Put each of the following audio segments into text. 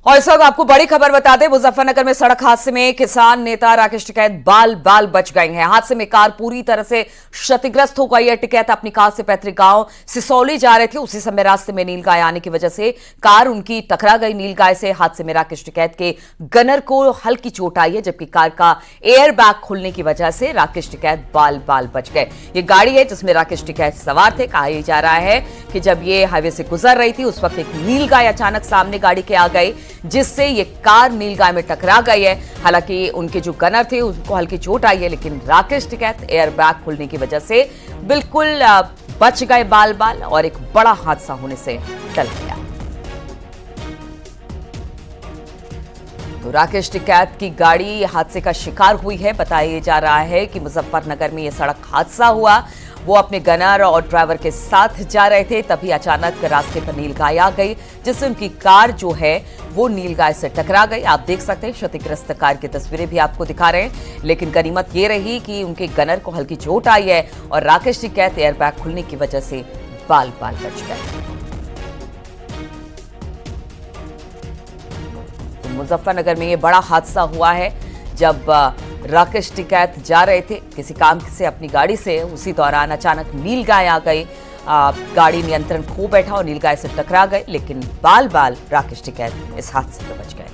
और इस वक्त आपको बड़ी खबर बता दें, मुजफ्फरनगर में सड़क हादसे में किसान नेता राकेश टिकैत बाल बाल बच गए हैं। हादसे में कार पूरी तरह से क्षतिग्रस्त हो गई है। टिकैत अपनी कार से पैतृक गांव सिसौली जा रहे थे। उसी समय रास्ते में नीलगाय आने की वजह से कार उनकी टकरा गई। नीलगाय से हादसे में राकेश टिकैत के गनर को हल्की चोट आई है, जबकि कार का एयर बैग खुलने की वजह से राकेश टिकैत बाल बाल बच गए। ये गाड़ी है जिसमें राकेश टिकैत सवार थे। कहा जा रहा है कि जब ये हाईवे से गुजर रही थी उस वक्त एक नीलगाय अचानक सामने गाड़ी के आ गई, जिससे ये कार नीलगाय में टकरा गई है। हालांकि उनके जो गनर थे उनको हल्की चोट आई है, लेकिन राकेश टिकैत एयर बैग खुलने की वजह से बिल्कुल बच गए बाल बाल और एक बड़ा हादसा होने से टल गया। तो राकेश टिकैत की गाड़ी हादसे का शिकार हुई है। बताया जा रहा है कि मुजफ्फरनगर में यह सड़क हादसा हुआ। वो अपने गनर और ड्राइवर के साथ जा रहे थे, तभी अचानक रास्ते पर नीलगाय आ गई, जिससे उनकी कार जो है वो नीलगाय से टकरा गई। आप देख सकते हैं क्षतिग्रस्त कार की तस्वीरें भी आपको दिखा रहे हैं, लेकिन गनीमत ये रही कि उनके गनर को हल्की चोट आई है और राकेश टिकैत एयरबैग खुलने की वजह से बाल बाल बच गए। तो मुजफ्फरनगर में ये बड़ा हादसा हुआ है जब राकेश टिकैत जा रहे थे किसी काम से अपनी गाड़ी से। उसी दौरान अचानक नीलगाय आ गई, गाड़ी नियंत्रण खो बैठा और नीलगाय से टकरा गए, लेकिन बाल बाल राकेश टिकैत इस हादसे से बच गए।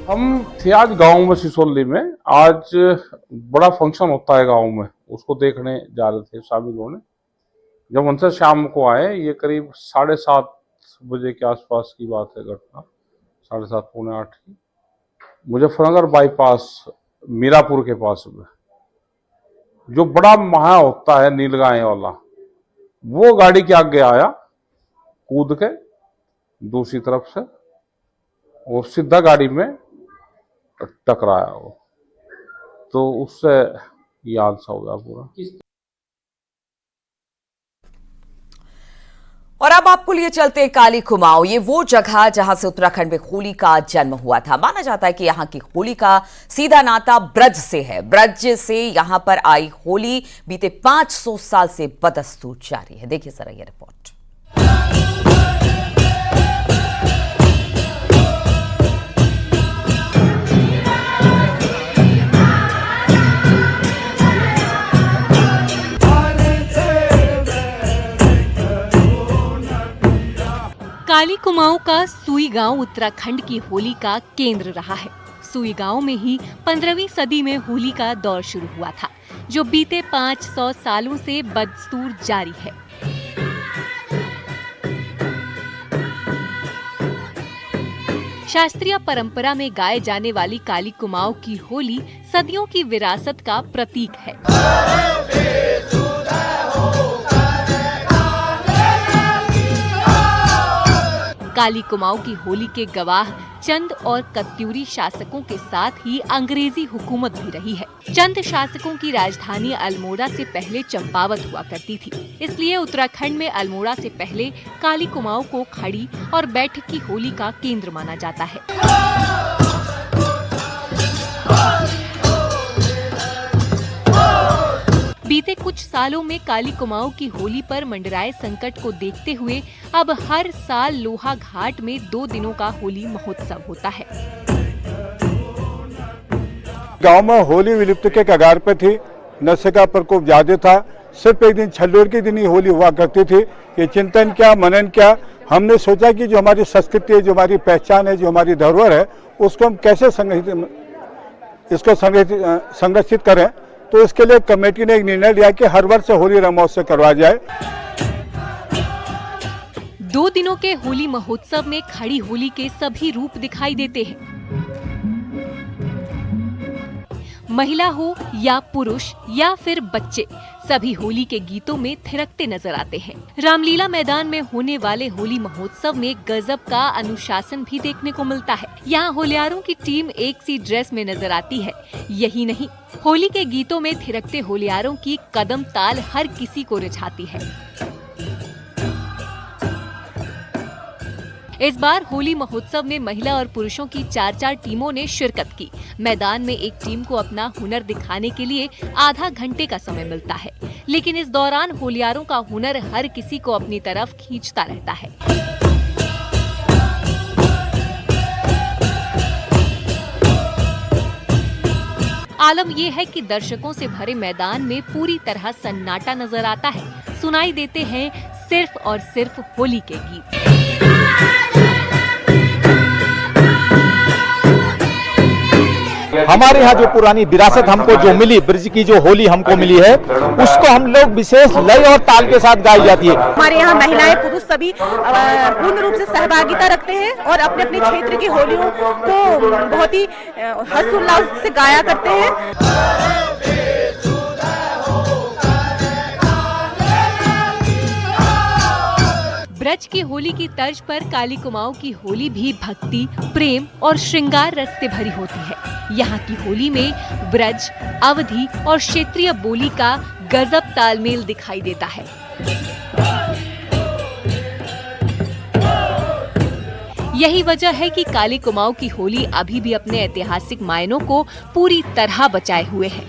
हम थे आज गांव में सिसोली में। आज बड़ा फंक्शन होता है गांव में, उसको देखने जा रहे थे शामिल होने। जब उनसे शाम को आए, ये करीब 7:30 बजे के आसपास की बात है घटना, 7:30 पौने 8 की। मुजफ्फरनगर बाईपास मीरापुर के पास में जो बड़ा महा होता है नीलगाय वाला, वो गाड़ी के आगे आया कूद के दूसरी तरफ से और सीधा गाड़ी में टकराया वो। तो उससे ये हादसा हो गया पूरा। और अब आपको लिए चलते हैं काली कुमाऊं। ये वो जगह जहां से उत्तराखंड में होली का जन्म हुआ था। माना जाता है कि यहां की होली का सीधा नाता ब्रज से है। ब्रज से यहां पर आई होली बीते 500 साल से बदस्तूर जारी है। देखिए जरा ये रिपोर्ट। काली कुमाऊं का सुई गांव उत्तराखंड की होली का केंद्र रहा है। सुई गांव में ही 15वीं सदी में होली का दौर शुरू हुआ था, जो बीते 500 सालों से बदस्तूर जारी है। शास्त्रीय परंपरा में गाए जाने वाली काली कुमाऊं की होली सदियों की विरासत का प्रतीक है। काली कुमाऊं की होली के गवाह चंद और कत्यूरी शासकों के साथ ही अंग्रेजी हुकूमत भी रही है। चंद शासकों की राजधानी अल्मोड़ा से पहले चंपावत हुआ करती थी, इसलिए उत्तराखंड में अल्मोड़ा से पहले काली कुमाऊं को खड़ी और बैठक की होली का केंद्र माना जाता है। बीते कुछ सालों में काली कुमाऊं की होली पर मंडराए संकट को देखते हुए अब हर साल लोहा घाट में 2 दिनों का होली महोत्सव होता है। गांव में होली विलुप्त के कगार पे थी, नशे का प्रकोप ज्यादा था। सिर्फ एक दिन छल्लोर के दिन ही होली हुआ करती थी। ये चिंतन क्या, मनन क्या, हमने सोचा कि जो हमारी संस्कृति है, जो हमारी पहचान है, जो हमारी धरोहर है, उसको हम कैसे संरक्षित करें। तो इसके लिए कमेटी ने एक निर्णय लिया कि हर वर्ष होली महोत्सव करवाया जाए। 2 दिनों के होली महोत्सव में खड़ी होली के सभी रूप दिखाई देते हैं। महिला हो या पुरुष या फिर बच्चे, सभी होली के गीतों में थिरकते नजर आते हैं। रामलीला मैदान में होने वाले होली महोत्सव में गजब का अनुशासन भी देखने को मिलता है। यहाँ होलियारों की टीम एक सी ड्रेस में नजर आती है। यही नहीं, होली के गीतों में थिरकते होलियारों की कदम ताल हर किसी को रिझाती है। इस बार होली महोत्सव में महिला और पुरुषों की 4-4 टीमों ने शिरकत की। मैदान में एक टीम को अपना हुनर दिखाने के लिए आधा घंटे का समय मिलता है, लेकिन इस दौरान होलियारों का हुनर हर किसी को अपनी तरफ खींचता रहता है। आलम यह है कि दर्शकों से भरे मैदान में पूरी तरह सन्नाटा नजर आता है। सुनाई देते हैं सिर्फ और सिर्फ होली के गीत। हमारे यहाँ जो पुरानी विरासत हमको जो मिली, ब्रज की जो होली हमको मिली है, उसको हम लोग विशेष लय और ताल के साथ गाई जाती है। हमारे यहाँ महिलाएं पुरुष सभी पूर्ण रूप से सहभागिता रखते हैं और अपने अपने क्षेत्र की होलियों को बहुत ही हर्षोल्लास से गाया करते हैं। ब्रज की होली की तर्ज पर काली कुमाऊं की होली भी भक्ति, प्रेम और श्रृंगार रस से भरी होती है। यहाँ की होली में ब्रज, अवधी और क्षेत्रीय बोली का गजब तालमेल दिखाई देता है। यही वजह है कि काली कुमाऊं की होली अभी भी अपने ऐतिहासिक मायनों को पूरी तरह बचाए हुए है।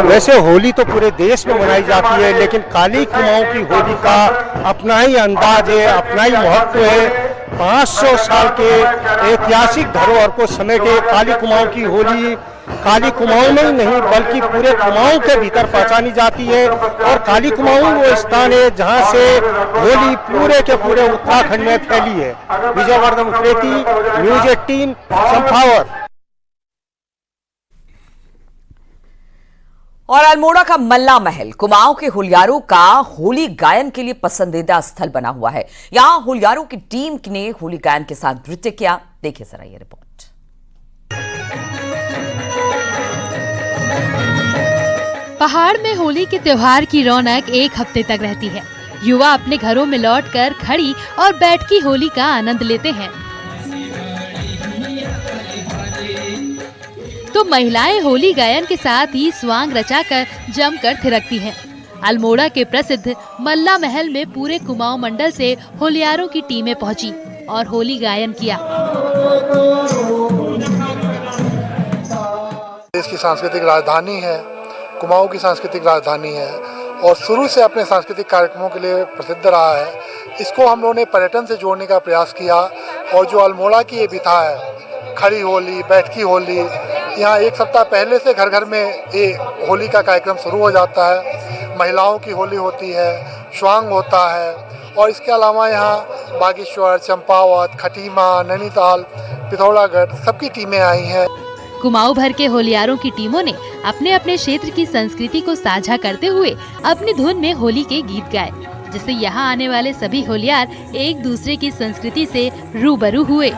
वैसे होली तो पूरे देश में मनाई जाती है, लेकिन काली कुमाऊं की होली का अपना ही अंदाज है, अपना ही महत्व है। 500 साल के ऐतिहासिक धरोहर को समेटे काली कुमाऊं की होली काली कुमाऊं में ही नहीं बल्कि पूरे कुमाऊं के भीतर पहचानी जाती है। और काली कुमाऊं वो स्थान है जहां से होली पूरे के पूरे उत्तराखंड में फैली है। विजयवर्धन उप्रेती, न्यूज 18, चंपावत। और अल्मोड़ा का मल्ला महल कुमाऊं के होलियारों का होली गायन के लिए पसंदीदा स्थल बना हुआ है। यहां होलियारों की टीम ने होली गायन के साथ नृत्य किया। देखिए जरा ये रिपोर्ट। पहाड़ में होली के त्योहार की रौनक एक हफ्ते तक रहती है। युवा अपने घरों में लौटकर खड़ी और बैठकी होली का आनंद लेते हैं, तो महिलाएं होली गायन के साथ ही स्वांग रचाकर जमकर थिरकती हैं। अल्मोड़ा के प्रसिद्ध मल्ला महल में पूरे कुमाऊं मंडल से होलियारों की टीमें पहुंची और होली गायन किया। देश की सांस्कृतिक राजधानी है, कुमाऊं की सांस्कृतिक राजधानी है और शुरू से अपने सांस्कृतिक कार्यक्रमों के लिए प्रसिद्ध रहा है। इसको हम लोगों ने पर्यटन से जोड़ने का प्रयास किया और जो अल्मोड़ा की ये विधा है, खड़ी होली, बैठकी होली, यहाँ एक सप्ताह पहले से घर घर में ये होली का कार्यक्रम शुरू हो जाता है। महिलाओं की होली होती है, स्वांग होता है और इसके अलावा यहाँ बागेश्वर, चंपावत, खटीमा, नैनीताल, पिथौरागढ़ सबकी टीमें आई हैं। कुमाऊं भर के होलियारों की टीमों ने अपने अपने क्षेत्र की संस्कृति को साझा करते हुए अपनी धुन में होली के गीत गाए, जिससे यहाँ आने वाले सभी होलियार एक दूसरे की संस्कृति से रूबरू हुए।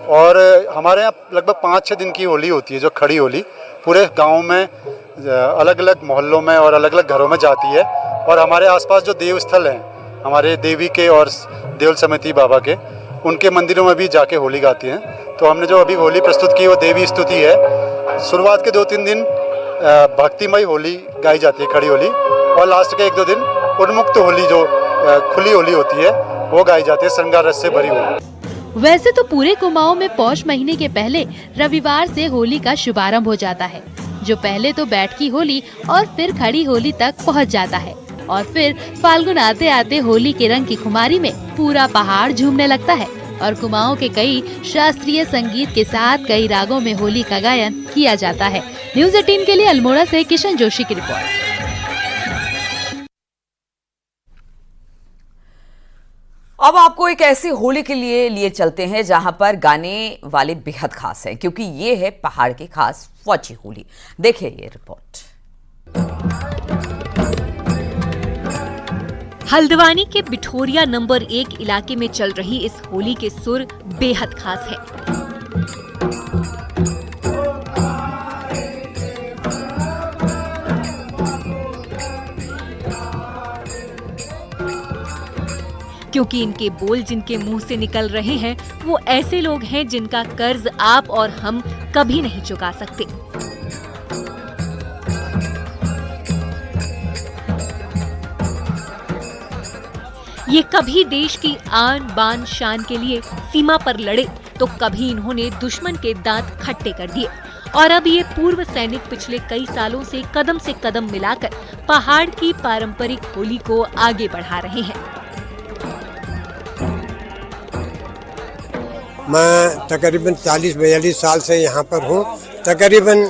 और हमारे यहाँ लगभग 5-6 दिन की होली होती है, जो खड़ी होली पूरे गांव में अलग अलग मोहल्लों में और अलग अलग घरों में जाती है। और हमारे आसपास जो देव स्थल हैं, हमारे देवी के और देवल समिति बाबा के, उनके मंदिरों में भी जाके होली गाती हैं। तो हमने जो अभी होली प्रस्तुत की वो देवी स्तुति है। शुरुआत के 2-3 दिन भक्तिमय होली गाई जाती है, खड़ी होली, और लास्ट के 1-2 दिन उन्मुक्त होली जो खुली होली होती है वो गाई जाती है, श्रृंगार रस से भरी होली। वैसे तो पूरे कुमाऊं में पौष महीने के पहले रविवार से होली का शुभारंभ हो जाता है, जो पहले तो बैठकी होली और फिर खड़ी होली तक पहुंच जाता है और फिर फाल्गुन आते आते होली के रंग की खुमारी में पूरा पहाड़ झूमने लगता है और कुमाऊं के कई शास्त्रीय संगीत के साथ कई रागों में होली का गायन किया जाता है। न्यूज 18 के लिए अल्मोड़ा से किशन जोशी की रिपोर्ट। अब आपको एक ऐसी होली के लिए चलते हैं जहां पर गाने वाले बेहद खास हैं, क्योंकि ये है पहाड़ की खास फौजी होली। देखिए ये रिपोर्ट। हल्द्वानी के बिठोरिया नंबर 1 इलाके में चल रही इस होली के सुर बेहद खास है। क्योंकि इनके बोल जिनके मुंह से निकल रहे हैं वो ऐसे लोग हैं जिनका कर्ज आप और हम कभी नहीं चुका सकते। ये कभी देश की आन बान शान के लिए सीमा पर लड़े तो कभी इन्होंने दुश्मन के दांत खट्टे कर दिए और अब ये पूर्व सैनिक पिछले कई सालों से कदम मिलाकर पहाड़ की पारंपरिक होली को आगे बढ़ा रहे हैं। मैं तकरीबन 40-42 साल से यहाँ पर हूँ। तकरीबन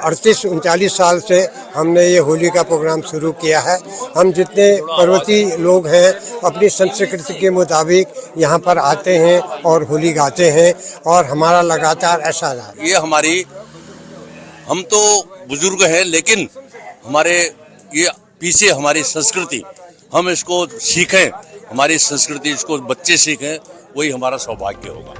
38-39 साल से हमने ये होली का प्रोग्राम शुरू किया है। हम जितने पर्वतीय लोग हैं अपनी संस्कृति के मुताबिक यहाँ पर आते हैं और होली गाते हैं और हमारा लगातार ऐसा रहा। ये हम तो बुजुर्ग हैं लेकिन हमारे ये पीछे हमारी संस्कृति, हम इसको सीखें, हमारी संस्कृति इसको बच्चे सीखें, वही हमारा सौभाग्य होगा।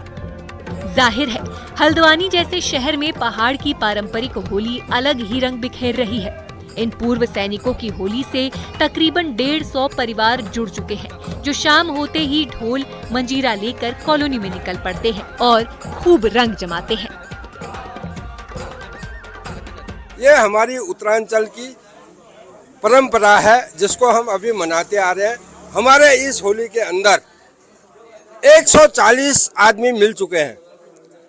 जाहिर है हल्द्वानी जैसे शहर में पहाड़ की पारंपरिक होली अलग ही रंग बिखेर रही है। इन पूर्व सैनिकों की होली से तकरीबन 150 परिवार जुड़ चुके हैं, जो शाम होते ही ढोल मंजीरा लेकर कॉलोनी में निकल पड़ते हैं और खूब रंग जमाते हैं। ये हमारी उत्तरांचल की परंपरा है जिसको हम अभी मनाते आ रहे हैं। हमारे इस होली के अंदर 140 आदमी मिल चुके हैं,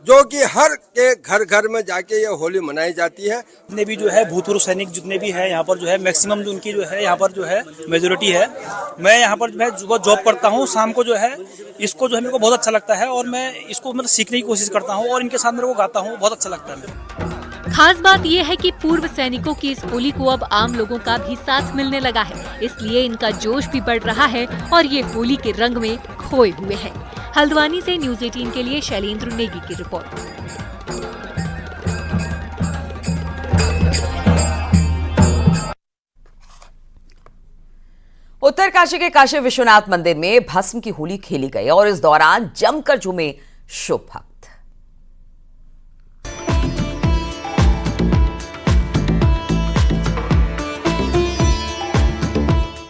जो कि हर के घर में जाके ये होली मनाई जाती है। जितने भी जो है भूतपूर्व सैनिक जितने भी है यहाँ पर जो है मैक्सिमम जो उनकी जो है यहाँ पर जो है मेजोरिटी है। मैं यहाँ पर जो है जॉब करता हूँ, शाम को जो है इसको जो है मेरे को बहुत अच्छा लगता है और मैं इसको मतलब सीखने की कोशिश करता हूँ और इनके साथ मेरे को गाता हूँ, बहुत अच्छा लगता है मेरे। खास बात यह है कि पूर्व सैनिकों की इस होली को अब आम लोगों का भी साथ मिलने लगा है, इसलिए इनका जोश भी बढ़ रहा है और ये होली के रंग में खोए हुए हैं। हल्द्वानी से न्यूज़ 18 के लिए शैलेंद्र नेगी की रिपोर्ट। उत्तरकाशी के काशी विश्वनाथ मंदिर में भस्म की होली खेली गई और इस दौरान जमकर झूमे शिव भक्त।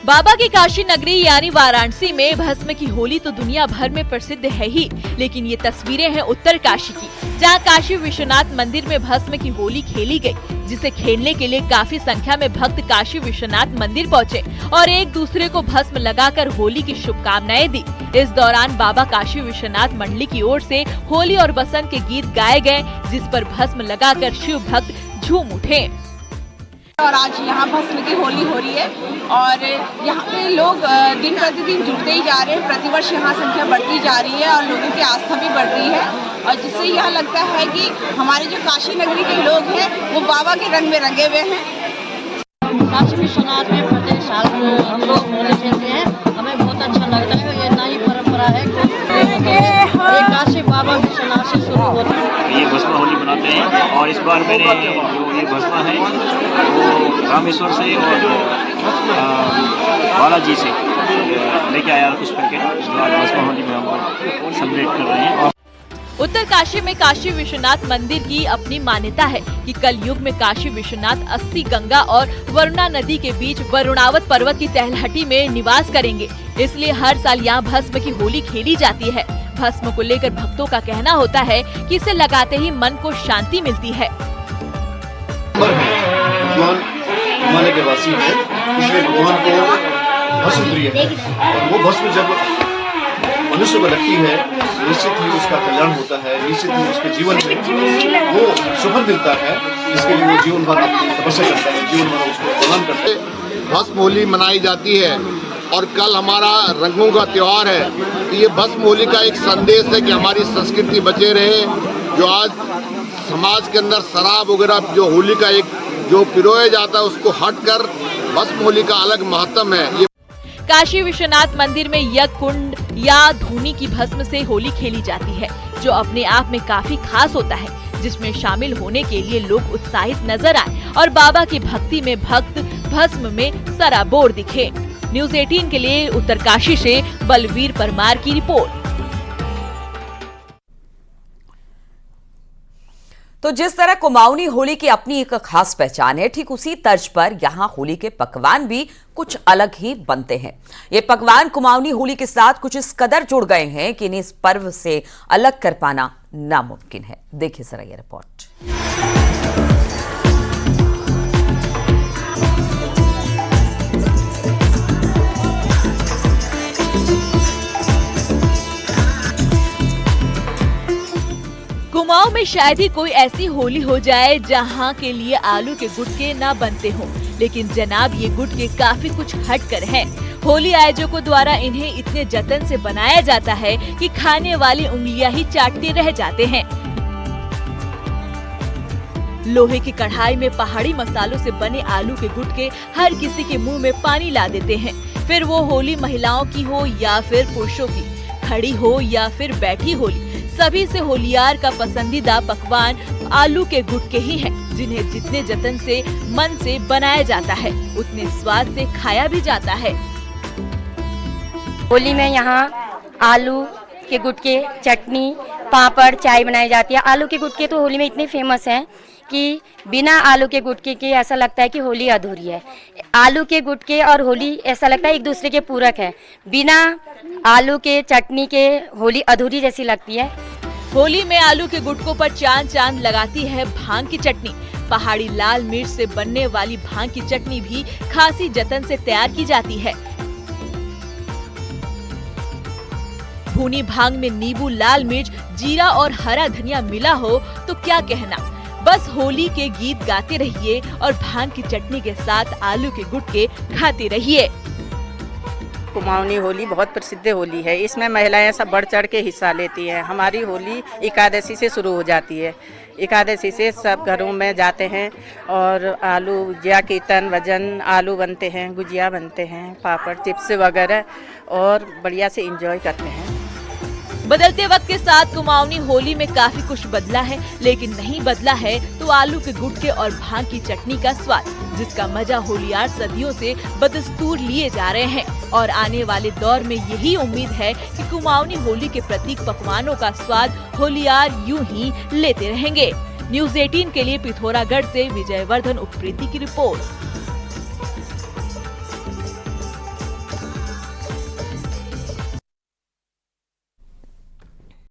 बाबा की काशी नगरी यानी वाराणसी में भस्म की होली तो दुनिया भर में प्रसिद्ध है ही, लेकिन ये तस्वीरें हैं उत्तरकाशी की, जहां काशी विश्वनाथ मंदिर में भस्म की होली खेली गई, जिसे खेलने के लिए काफी संख्या में भक्त काशी विश्वनाथ मंदिर पहुंचे और एक दूसरे को भस्म लगाकर होली की शुभकामनाएं दी। इस दौरान बाबा काशी विश्वनाथ मंडली की ओर से होली और बसंत के गीत गाए गए, जिस पर भस्म लगाकर शिव भक्त झूम उठे। और आज यहाँ भस्म की होली हो रही है और यहाँ पे लोग दिन प्रतिदिन जुड़ते ही जा रहे हैं। प्रतिवर्ष यहाँ संख्या बढ़ती जा रही है और लोगों की आस्था भी बढ़ रही है और जिससे यह लगता है कि हमारे जो काशी नगरी के लोग हैं वो बाबा के रंग में रंगे हुए हैं। काशी विश्वनाथ में प्रत्येक साल हम लोग होली खेलते हैं, हमें बहुत अच्छा लगता है। ये नई परंपरा है, ये काशी बाबा विश्वनाथ से शुरू होती है। ये भस्म होली मनाते हैं और इस बार मैंने जो ये भस्म है वो रामेश्वर से और बालाजी से लेके आया कुछ करके, इस बार भस्म होली में हम सेलिब्रेट कर रहे हैं। उत्तरकाशी में काशी विश्वनाथ मंदिर की अपनी मान्यता है कि कल युग में काशी विश्वनाथ 80 गंगा और वरुणा नदी के बीच वरुणावत पर्वत की तलहटी में निवास करेंगे, इसलिए हर साल यहाँ भस्म की होली खेली जाती है। भस्म को लेकर भक्तों का कहना होता है कि इसे लगाते ही मन को शांति मिलती है। हिमालय के वासी है, इसलिए भगवान को भस्म प्रिय है और वो भस्म जब मनुष्य को लगती है निश्चित ही उसका कल्याण होता है, निश्चित ही उसके जीवन में वो शुभ मिलता है, जिसके लिए वो जीवन भर तपस्या करता है, जीवन भर उसको प्रदान करता है। भस्म होली मनाई जाती है और कल हमारा रंगों का त्योहार है, तो ये भस्म होली का एक संदेश है कि हमारी संस्कृति बचे रहे। जो आज समाज के अंदर शराब वगैरह जो होली का एक जो पिरोया जाता है उसको हटकर भस्म होली का अलग महत्व है। काशी विश्वनाथ मंदिर में यज्ञ कुंड या धूनी की भस्म से होली खेली जाती है, जो अपने आप में काफी खास होता है, जिसमें शामिल होने के लिए लोग उत्साहित नजर आए और बाबा की भक्ति में भक्त भस्म में सराबोर दिखे। न्यूज़ 18 के लिए उत्तरकाशी से बलवीर परमार की रिपोर्ट। तो जिस तरह कुमाऊनी होली की अपनी एक खास पहचान है, ठीक उसी तर्ज पर यहाँ होली के पकवान भी कुछ अलग ही बनते हैं। ये पकवान कुमाऊनी होली के साथ कुछ इस कदर जुड़ गए हैं कि इन्हें इस पर्व से अलग कर पाना नामुमकिन है। देखिए जरा ये रिपोर्ट। में शायद ही कोई ऐसी होली हो जाए जहां के लिए आलू के गुटके ना बनते हों, लेकिन जनाब ये गुटके काफी कुछ हटकर हैं। होली आयोजकों द्वारा इन्हें इतने जतन से बनाया जाता है कि खाने वाली उंगलियां ही चाटते रह जाते हैं। लोहे की कढ़ाई में पहाड़ी मसालों से बने आलू के गुटके हर किसी के मुंह में पानी ला देते हैं। फिर वो होली महिलाओं की हो या फिर पुरुषों की, खड़ी हो या फिर बैठी होली, सभी से होलियार का पसंदीदा पकवान आलू के गुटके ही हैं, जिन्हें जितने जतन से मन से बनाया जाता है उतने स्वाद से खाया भी जाता है। होली में यहाँ आलू के गुटके, चटनी, पापड़, चाय बनाई जाती है। आलू के गुटके तो होली में इतने फेमस हैं कि बिना आलू के गुटके के ऐसा लगता है कि होली अधूरी है। आलू के गुटके और होली ऐसा लगता है एक दूसरे के पूरक है। बिना आलू के चटनी के होली अधूरी जैसी लगती है। होली में आलू के गुटकों पर चांद चांद लगाती है भांग की चटनी। पहाड़ी लाल मिर्च से बनने वाली भांग की चटनी भी खासी जतन से तैयार की जाती है। भुनी भांग में नींबू, लाल मिर्च, जीरा और हरा धनिया मिला हो तो क्या कहना। बस होली के गीत गाते रहिए और भांग की चटनी के साथ आलू के गुटके खाते रहिए। कुमाऊनी होली बहुत प्रसिद्ध होली है। इसमें महिलाएं सब बढ़ चढ़ के हिस्सा लेती हैं। हमारी होली एकादशी से शुरू हो जाती है। एकादशी से सब घरों में जाते हैं और आलू गुजिया, कीर्तन भजन, आलू बनते हैं, गुजिया बनते हैं, पापड़, चिप्स वगैरह और बढ़िया से एंजॉय करते हैं। बदलते वक्त के साथ कुमाऊनी होली में काफी कुछ बदला है, लेकिन नहीं बदला है तो आलू के गुटके और भांग की चटनी का स्वाद, जिसका मजा होलियार सदियों से बदस्तूर लिए जा रहे हैं। और आने वाले दौर में यही उम्मीद है कि कुमाऊनी होली के प्रतीक पकवानों का स्वाद होलियार यूं ही लेते रहेंगे। न्यूज़ 18 के लिए पिथौरागढ़ से विजयवर्धन उप्रेती की रिपोर्ट।